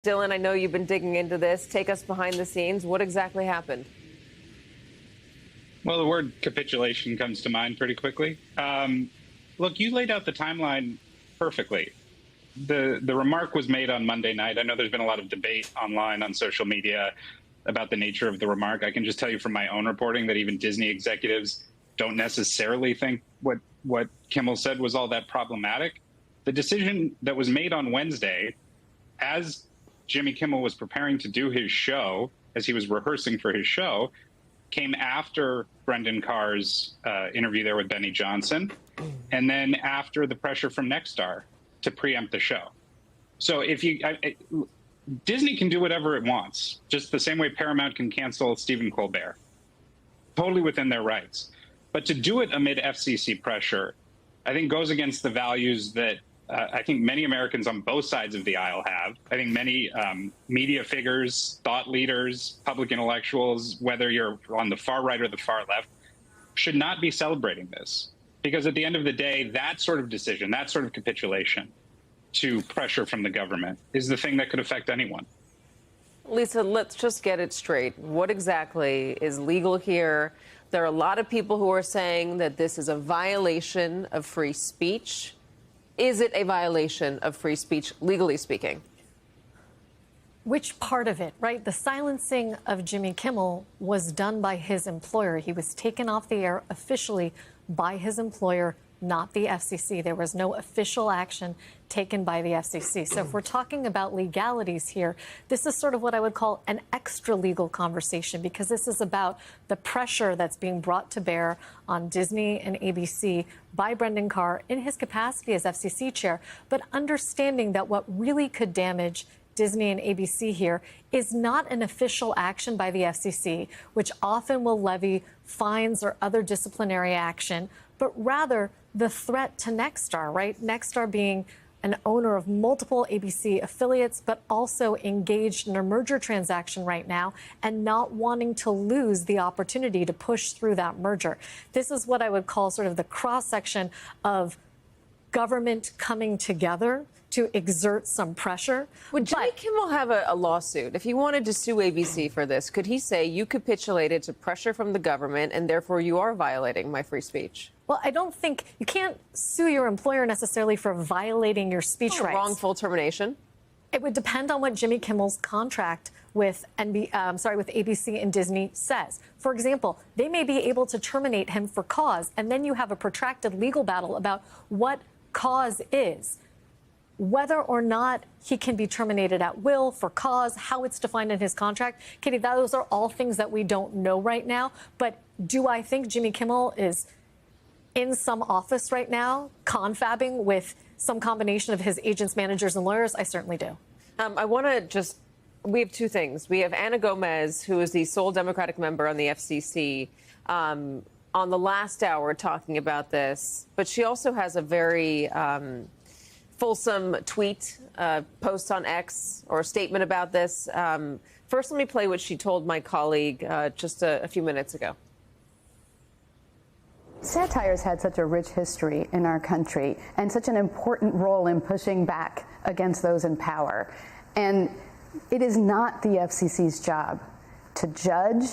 Dylan, I know you've been digging into this. Take us behind the scenes. What exactly happened? Well, the word capitulation comes to mind pretty quickly. Look, you laid out the timeline perfectly. The remark was made on Monday night. I know there's been a lot of debate online on social media about the nature of the remark. I can just tell you from my own reporting that even Disney executives don't necessarily think what Kimmel said was all that problematic. The decision that was made on Wednesday, as Jimmy Kimmel was preparing to do his show, as he was rehearsing for his show, came after Brendan Carr's interview there with Benny Johnson, and then after the pressure from Nexstar to preempt the show. So Disney can do whatever it wants, just the same way Paramount can cancel Stephen Colbert. Totally within their rights. But to do it amid FCC pressure, I think goes against the values that I think many Americans on both sides of the aisle have. I think many media figures, thought leaders, public intellectuals, whether you're on the far right or the far left, should not be celebrating this. Because at the end of the day, that sort of decision, that sort of capitulation to pressure from the government is the thing that could affect anyone. Lisa, let's just get it straight. What exactly is legal here? There are a lot of people who are saying that this is a violation of free speech. Is it a violation of free speech, legally speaking? Which part of it, right? The silencing of Jimmy Kimmel was done by his employer. He was taken off the air officially by his employer, not the FCC. There was no official action taken by the FCC. So if we're talking about legalities here, this is sort of what I would call an extra legal conversation, because this is about the pressure that's being brought to bear on Disney and ABC by Brendan Carr in his capacity as FCC chair, but understanding that what really could damage Disney and ABC here is not an official action by the FCC, which often will levy fines or other disciplinary action, but rather the threat to Nexstar, right? Nexstar being an owner of multiple ABC affiliates, but also engaged in a merger transaction right now and not wanting to lose the opportunity to push through that merger. This is what I would call sort of the cross-section of government coming together to exert some pressure. Would Jimmy Kimmel have a lawsuit? If he wanted to sue ABC for this, could he say you capitulated to pressure from the government and therefore you are violating my free speech? Well, I don't think you can't sue your employer necessarily for violating your speech rights. Wrongful termination? It would depend on what Jimmy Kimmel's contract with ABC and Disney says. For example, they may be able to terminate him for cause, and then you have a protracted legal battle about what cause is. Whether or not he can be terminated at will for cause, how it's defined in his contract. Katie, those are all things that we don't know right now. But do I think Jimmy Kimmel is in some office right now, confabbing with some combination of his agents, managers, and lawyers? I certainly do. We have two things. We have Ana Gomez, who is the sole Democratic member on the FCC, on the last hour talking about this. But she also has a very fulsome tweet, post on X, or a statement about this. First, let me play what she told my colleague just a few minutes ago. Satire's had such a rich history in our country and such an important role in pushing back against those in power. And it is not the FCC's job to judge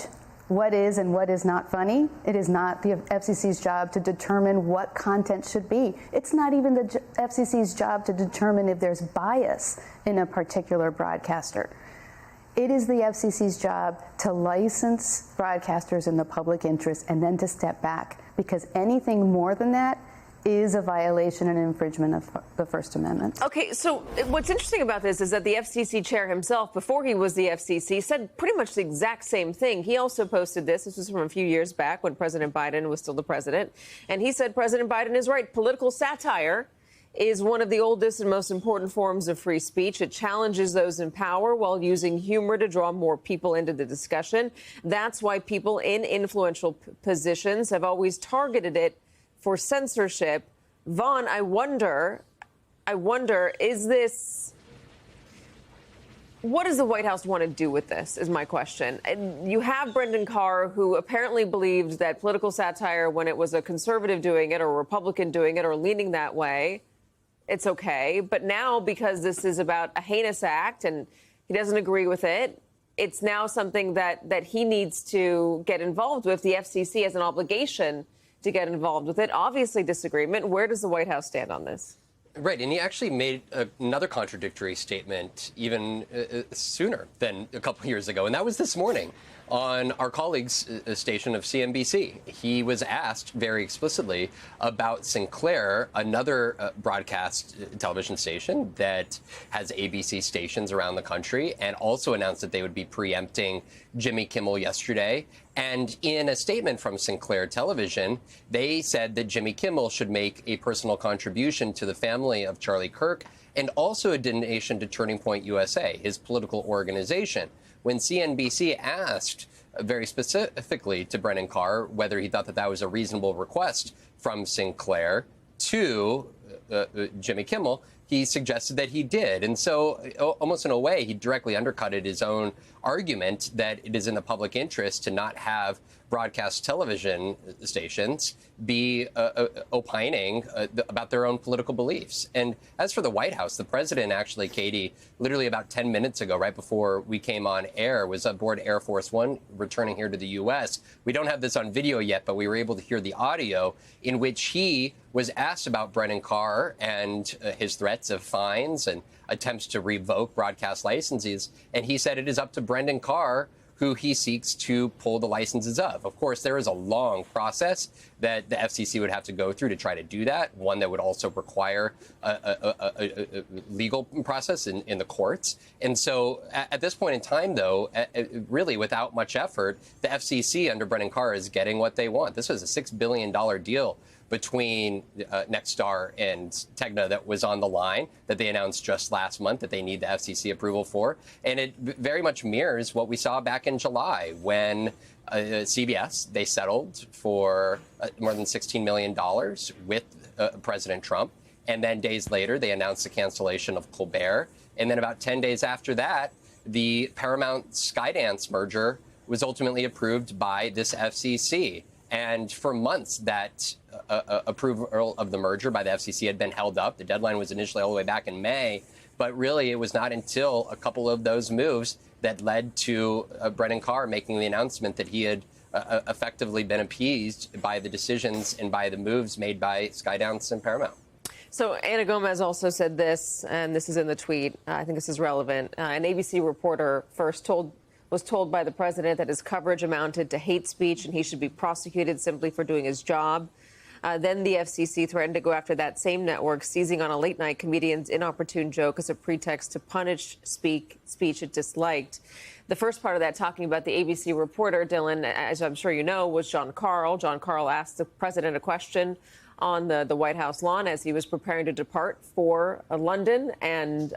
what is and what is not funny. It is not the FCC's job to determine what content should be. It's not even the FCC's job to determine if there's bias in a particular broadcaster. It is the FCC's job to license broadcasters in the public interest and then to step back, because anything more than that is a violation and infringement of the First Amendment. Okay, so what's interesting about this is that the FCC chair himself, before he was the FCC, said pretty much the exact same thing. He also posted this. This was from a few years back when President Biden was still the president. And he said President Biden is right. Political satire is one of the oldest and most important forms of free speech. It challenges those in power while using humor to draw more people into the discussion. That's why people in influential positions have always targeted it for censorship. Vaughn, I wonder, is this, what does the White House want to do with this, is my question. And you have Brendan Carr, who apparently believed that political satire, when it was a conservative doing it or a Republican doing it or leaning that way, it's okay. But now, because this is about a heinous act and He doesn't agree with it. It's now something that he needs to get involved with. The FCC has an obligation to get involved with it. Obviously, disagreement. Where does the White House stand on this? Right, and he actually made another contradictory statement even sooner than a couple years ago, and that was this morning on our colleague's station of CNBC. He was asked very explicitly about Sinclair, another broadcast television station that has ABC stations around the country, and also announced that they would be preempting Jimmy Kimmel yesterday. And in a statement from Sinclair Television, they said that Jimmy Kimmel should make a personal contribution to the family of Charlie Kirk and also a donation to Turning Point USA, his political organization. When CNBC asked very specifically to Brendan Carr whether he thought that that was a reasonable request from Sinclair to Jimmy Kimmel, he suggested that he did. And so almost in a way, he directly undercutted his own argument that it is in the public interest to not have broadcast television stations be opining about their own political beliefs. And as for the White House, the president actually, Katie, literally about 10 minutes ago, right before we came on air, was aboard Air Force One returning here to the U.S. We don't have this on video yet, but we were able to hear the audio in which he was asked about Brendan Carr and his threats of fines and attempts to revoke broadcast licenses. And he said it is up to Brendan Carr who he seeks to pull the licenses of. Of course, there is a long process that the FCC would have to go through to try to do that, one that would also require a legal process in the courts. And so at this point in time, though, really without much effort, the FCC under Brendan Carr is getting what they want. This was a $6 billion deal between Nexstar and Tegna that was on the line that they announced just last month that they need the FCC approval for. And it very much mirrors what we saw back in July when CBS, they settled for more than $16 million with President Trump. And then days later, they announced the cancellation of Colbert. And then about 10 days after that, the Paramount Skydance merger was ultimately approved by this FCC. And for months, that approval of the merger by the FCC had been held up. The deadline was initially all the way back in May. But really, it was not until a couple of those moves that led to Brendan Carr making the announcement that he had effectively been appeased by the decisions and by the moves made by Skydance and Paramount. So Anna Gomez also said this, and this is in the tweet. I think this is relevant. An ABC reporter was told by the president that his coverage amounted to hate speech and he should be prosecuted simply for doing his job. Then the FCC threatened to go after that same network, seizing on a late-night comedian's inopportune joke as a pretext to punish speech it disliked. The first part of that, talking about the ABC reporter, Dylan, as I'm sure you know, was Jon Karl. Jon Karl asked the president a question on the White House lawn as he was preparing to depart for London, and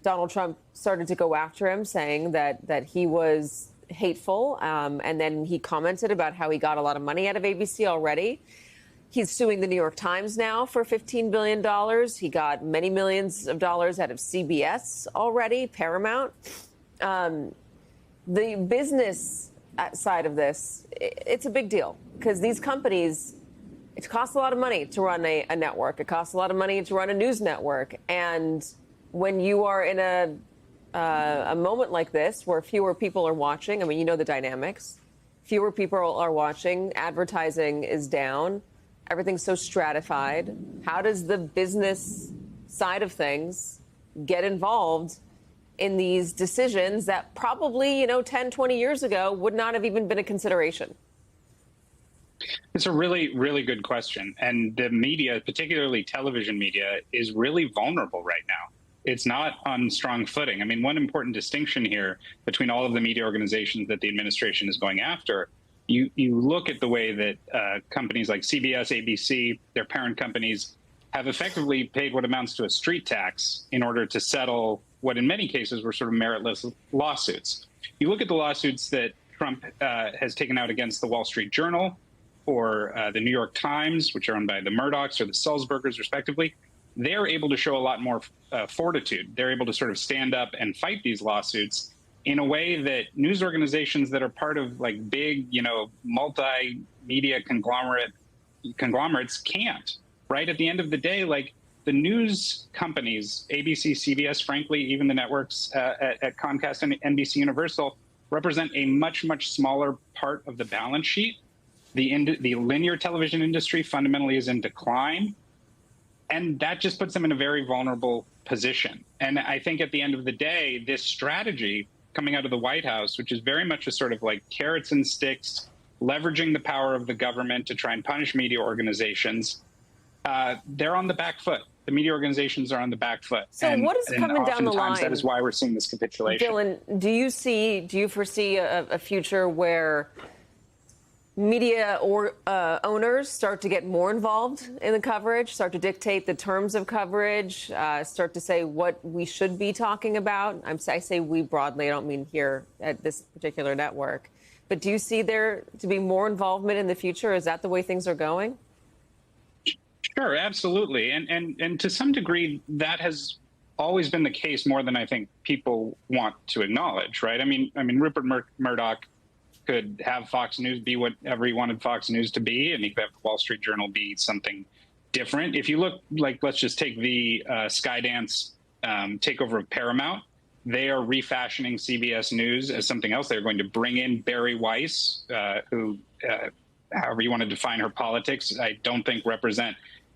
Donald Trump started to go after him, saying that he was hateful. And then he commented about how he got a lot of money out of ABC already. He's suing the New York Times now for $15 billion. He got many millions of dollars out of CBS already, Paramount. The business side of this, it's a big deal because these companies, it costs a lot of money to run a network. It costs a lot of money to run a news network. And when you are in a moment like this where fewer people are watching, I mean, you know the dynamics. Fewer people are watching. Advertising is down. Everything's so stratified. How does the business side of things get involved in these decisions that probably, 10, 20 years ago would not have even been a consideration? It's a really, really good question. And the media, particularly television media, is really vulnerable right now. It's not on strong footing. I mean, one important distinction here between all of the media organizations that the administration is going after, you look at the way that companies like CBS, ABC, their parent companies, have effectively paid what amounts to a street tax in order to settle what in many cases were sort of meritless lawsuits. You look at the lawsuits that Trump has taken out against the Wall Street Journal or the New York Times, which are owned by the Murdochs or the Sulzbergers, respectively. They're able to show a lot more fortitude. They're able to sort of stand up and fight these lawsuits in a way that news organizations that are part of like big, multimedia conglomerates can't. Right at the end of the day, like the news companies, ABC, CBS, frankly, even the networks at Comcast and NBC Universal, represent a much, much smaller part of the balance sheet. The linear television industry fundamentally is in decline. And that just puts them in a very vulnerable position. And I think at the end of the day, this strategy coming out of the White House, which is very much a sort of like carrots and sticks, leveraging the power of the government to try and punish media organizations, they're on the back foot. The media organizations are on the back foot. So what is coming down the line? That is why we're seeing this capitulation. Dylan, do you foresee a future where media or owners start to get more involved in the coverage, start to dictate the terms of coverage, start to say what we should be talking about? I say we broadly. I don't mean here at this particular network. But do you see there to be more involvement in the future? Is that the way things are going? Sure, absolutely. And to some degree, that has always been the case more than I think people want to acknowledge, right? I mean, Rupert Murdoch could have Fox News be whatever he wanted Fox News to be, and he could have the Wall Street Journal be something different. If you look, like, let's just take the Skydance takeover of Paramount. They are refashioning CBS News as something else. They're going to bring in Bari Weiss, who, however you want to define her politics, I don't think represent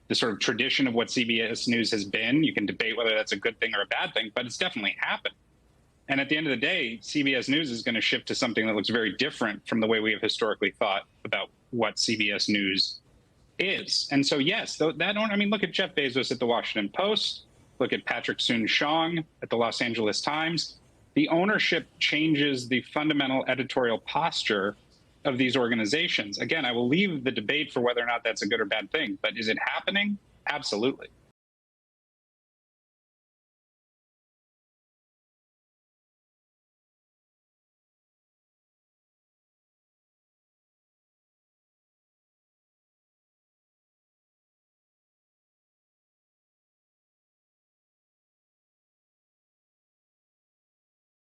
the sort of tradition of what CBS News has been. You can debate whether that's a good thing or a bad thing, but it's definitely happened. And at the end of the day, CBS News is going to shift to something that looks very different from the way we have historically thought about what CBS News is. And so, yes, look at Jeff Bezos at the Washington Post. Look at Patrick Soon-Shiong at the Los Angeles Times. The ownership changes the fundamental editorial posture of these organizations. Again, I will leave the debate for whether or not that's a good or bad thing, but is it happening? Absolutely.